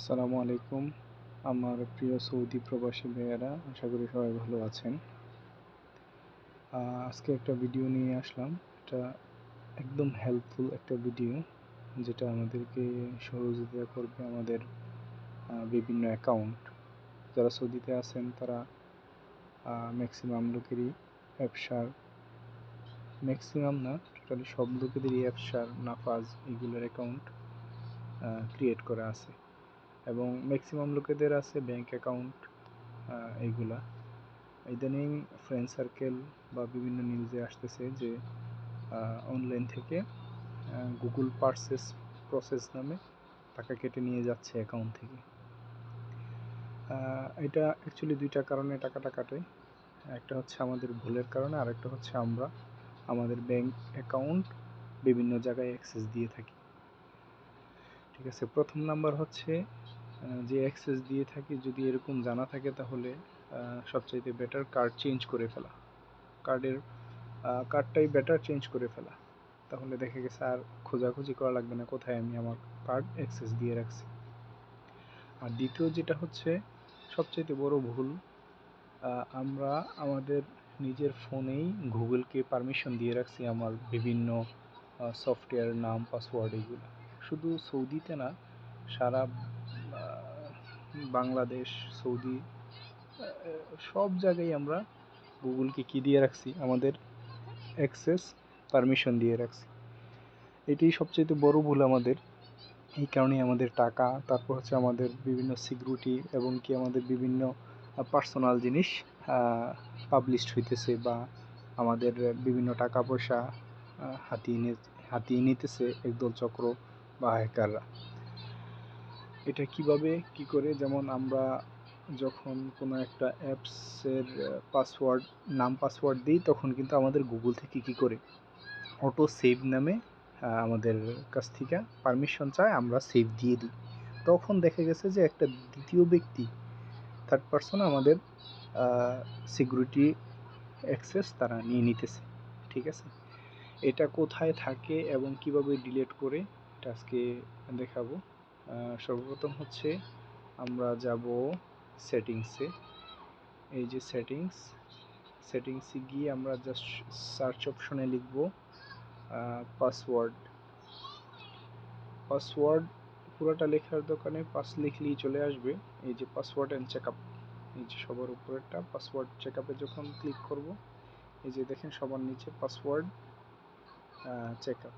আসসালামু আলাইকুম। আমার প্রিয় সৌদি প্রবাসী ভাইয়েরা, আশা করি সবাই ভালো আছেন। আজকে একটা ভিডিও নিয়ে আসলাম। এটা একদম হেল্পফুল একটা ভিডিও, যেটা আমাদেরকে সহযোগিতা করবে আমাদের বিভিন্ন অ্যাকাউন্ট। যারা সৌদিতে আছেন তারা ম্যাক্সিমাম লোকেরই অ্যাপসার, ম্যাক্সিমাম না, টোটালি সব লোকেদেরই অ্যাপসার, নাফাজ এগুলোর অ্যাকাউন্ট ক্রিয়েট করা আছে, এবং ম্যাক্সিমাম লোকেদের আছে ব্যাংক অ্যাকাউন্ট। এইগুলা ইদানিং ফ্রেন্ড সার্কেল বা বিভিন্ন নিউজে আসতেছে যে অনলাইন থেকে গুগল পার্সেস প্রসেস নামে টাকা কেটে নিয়ে যাচ্ছে অ্যাকাউন্ট থেকে। এটা অ্যাকচুয়ালি দুইটা কারণে টাকাটা কাটে। একটা হচ্ছে আমাদের ভুলের কারণে, আর একটা হচ্ছে আমরা আমাদের ব্যাংক অ্যাকাউন্ট বিভিন্ন জায়গায় অ্যাক্সেস দিয়ে থাকি। ঠিক আছে, প্রথম নাম্বার হচ্ছে যে অ্যাক্সেস দিয়ে থাকি, যদি এরকম জানা থাকে তাহলে সবচাইতে বেটার কার্ড চেঞ্জ করে ফেলা। কার্ডটাই বেটার চেঞ্জ করে ফেলা, তাহলে দেখা গেছে আর খোঁজাখুঁজি করা লাগবে না কোথায় আমি আমার কার্ড অ্যাক্সেস দিয়ে রাখছি। আর দ্বিতীয় যেটা হচ্ছে সবচাইতে বড় ভুল, আমরা আমাদের নিজের ফোনেই গুগলকে পারমিশন দিয়ে রাখছি আমার বিভিন্ন সফটওয়্যার, নাম, পাসওয়ার্ড এগুলো। শুধু সৌদিতে না, সারা বাংলাদেশ, সৌদি, সব জায়গায় আমরা গুগলকে কি দিয়ে রাখছি, আমাদের অ্যাক্সেস পারমিশন দিয়ে রাখছি। এটাই সবচেয়ে বড় ভুল আমাদের। এই কারণেই আমাদের টাকা, তারপর হচ্ছে আমাদের বিভিন্ন সিকিউরিটি এবং কি আমাদের বিভিন্ন পার্সোনাল জিনিস পাবলিশড হইতেছে, বা আমাদের বিভিন্ন টাকা পয়সা হাতিয়ে নিতেছে একদল চক্র বা হ্যাকাররা। এটা কিভাবে কি করে, যেমন আমরা যখন কোনো একটা অ্যাপসের নাম পাসওয়ার্ড দিই, তখন কিন্তু আমাদের গুগল থেকে কি করে অটো সেভ নামে আমাদের কাছ থেকে পারমিশন চায়, আমরা সেভ দিয়ে দিই। তখন দেখা গেছে যে একটা দ্বিতীয় ব্যক্তি, থার্ড পারসন, আমাদের সিকিউরিটি অ্যাক্সেস তারা নিয়ে নিতেছে। ঠিক আছে, এটা কোথায় থাকে এবং কিভাবে ডিলিট করে, এটা আজকে দেখাবো। সর্বপ্রথম হচ্ছে আমরা যাব সেটিংসে। এই যে সেটিংসে গিয়ে আমরা জাস্ট সার্চ অপশনে লিখব পাসওয়ার্ড পুরোটা লেখার দোকানে পাস লিখলেই চলে আসবে। এই যে পাসওয়ার্ড অ্যান্ড চেকআপ, এই যে সবার উপরেরটা পাসওয়ার্ড চেকআপে যখন ক্লিক করব, এই যে দেখেন সবার নিচে পাসওয়ার্ড চেকআপ।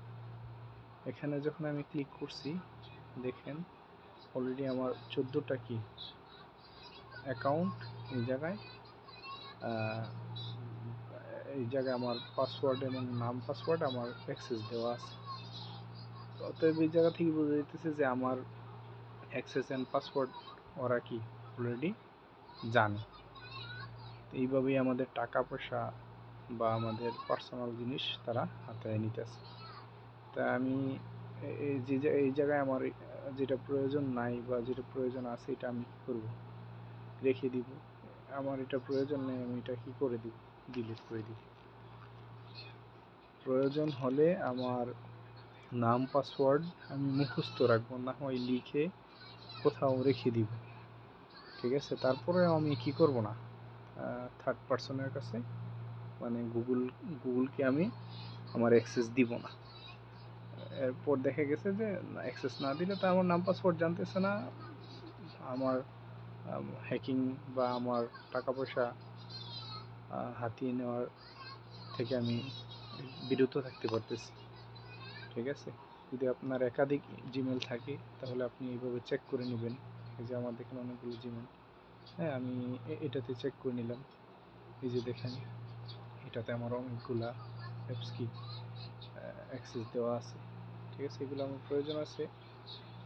এখানে যখন আমি ক্লিক করছি, দেখেন অলরেডি আমার 14টা কি অ্যাকাউন্ট এই জায়গায় আমার পাসওয়ার্ড এবং নাম পাসওয়ার্ড আমার অ্যাক্সেস দেওয়া আছে। অতএব এই জায়গা থেকে বোঝা যাইতেছে যে আমার অ্যাক্সেস অ্যান্ড পাসওয়ার্ড ওরা কি অলরেডি জানে। এইভাবেই আমাদের টাকা পয়সা বা আমাদের পার্সোনাল জিনিস তারা হাতায় নিতেছে। তা আমি এই জায়গায় আমার যেটা প্রয়োজন নাই বা যেটা প্রয়োজন আছে, এটা আমি কী করব, রেখে দিব। আমার এটা প্রয়োজন নেই, আমি এটা কি করে দিব, ডিলিট করে দিব। প্রয়োজন হলে আমার নাম পাসওয়ার্ড আমি মুখস্থ রাখবো, না হয় লিখে কোথাও রেখে দিব। ঠিক আছে, তারপরে আমি কি করব না, থার্ড পারসনের কাছে, মানে গুগলকে আমি আমার অ্যাক্সেস দিব না। এরপর দেখা গেছে যে অ্যাক্সেস না দিলে তো আমার নাম পাসওয়ার্ড জানতেছে না, আমার হ্যাকিং বা আমার টাকা পয়সা হাতিয়ে নেওয়ার থেকে আমি বিরত থাকতে পারতেছি। ঠিক আছে, যদি আপনার একাধিক জিমেল থাকে তাহলে আপনি এইভাবে চেক করে নেবেন। এই যে আমার দেখেন অনেকগুলো জিমেল, হ্যাঁ, আমি এটাতে চেক করে নিলাম। এই যে দেখেন এটাতে আমার অনেকগুলা অ্যাপস কি অ্যাক্সেস দেওয়া আছে। ঠিক আছে, এগুলো আমার প্রয়োজন আছে,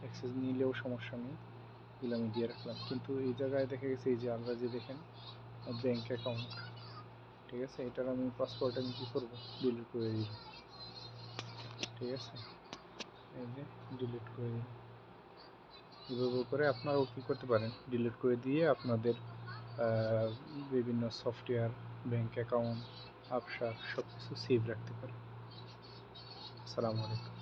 অ্যাক্সেস নিলেও সমস্যা নেই, এগুলো আমি দিয়ে রাখলাম। কিন্তু এই জায়গায় দেখা গেছে এই যে আমরা যে দেখেন ব্যাংক অ্যাকাউন্ট, ঠিক আছে, এটার আমি পাসওয়ার্ড আমি কী করবো, ডিলিট করে দিব। ঠিক আছে, এই যে ডিলিট করে দিন। এভাবে করে আপনারাও কী করতে পারেন, ডিলিট করে দিয়ে আপনাদের বিভিন্ন সফটওয়্যার, ব্যাংক অ্যাকাউন্ট, আবসার সব কিছু সেভ রাখতে পারেন। আসসালামু আলাইকুম।